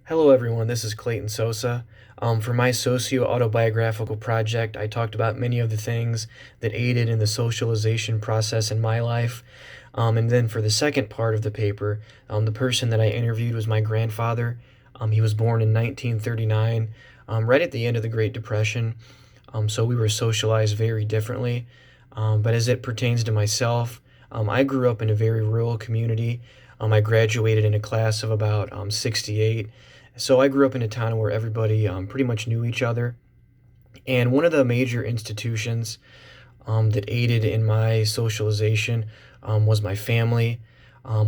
Hello, everyone. This is Clayton Sosa. For my socio-autobiographical project, I talked about many of the things that aided in the socialization process in my life. And then for the second part of the paper, the person that I interviewed was my grandfather. He was born in 1939, right at the end of the Great Depression. So we were socialized very differently. But as it pertains to myself, I grew up in a very rural community. I graduated in a class of about 68. So I grew up in a town where everybody pretty much knew each other. And one of the major institutions that aided in my socialization was my family.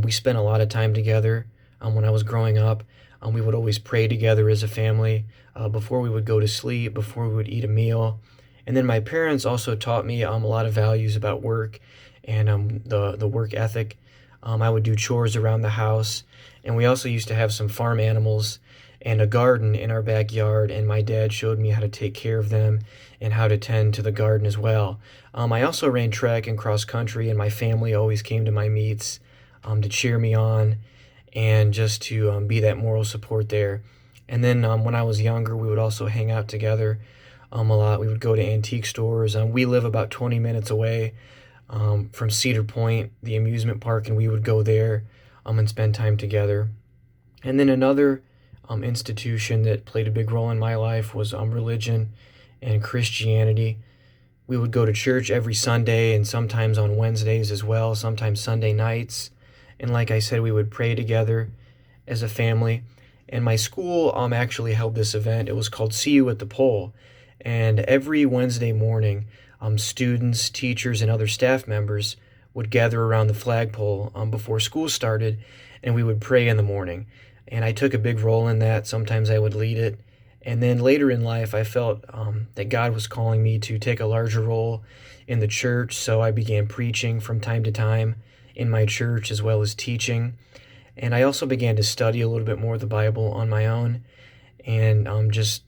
We spent a lot of time together when I was growing up. We would always pray together as a family before we would go to sleep, before we would eat a meal. And then my parents also taught me a lot of values about work and the work ethic. I would do chores around the house, and we also used to have some farm animals and a garden in our backyard, and my dad showed me how to take care of them and how to tend to the garden as well. I also ran track and cross country, and my family always came to my meets to cheer me on and just to be that moral support there. And then when I was younger, we would also hang out together a lot. We would go to antique stores. We live about 20 minutes away from Cedar Point, the amusement park, and we would go there and spend time together. And then another institution that played a big role in my life was religion and Christianity. We would go to church every Sunday and sometimes on Wednesdays as well, sometimes Sunday nights. And like I said, we would pray together as a family. And my school actually held this event. It was called See You at the Pole. And every Wednesday morning, students, teachers, and other staff members would gather around the flagpole before school started, and we would pray in the morning. And I took a big role in that. Sometimes I would lead it. And then later in life, I felt that God was calling me to take a larger role in the church, so I began preaching from time to time in my church as well as teaching. And I also began to study a little bit more of the Bible on my own and just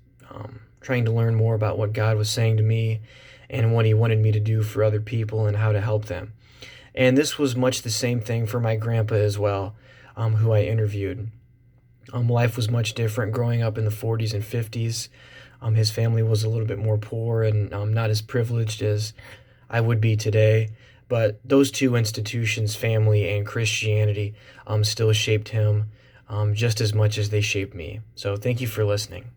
trying to learn more about what God was saying to me and what He wanted me to do for other people and how to help them. And this was much the same thing for my grandpa as well, who I interviewed. Life was much different growing up in the 40s and 50s. His family was a little bit more poor and not as privileged as I would be today. But those two institutions, family and Christianity, still shaped him just as much as they shaped me. So thank you for listening.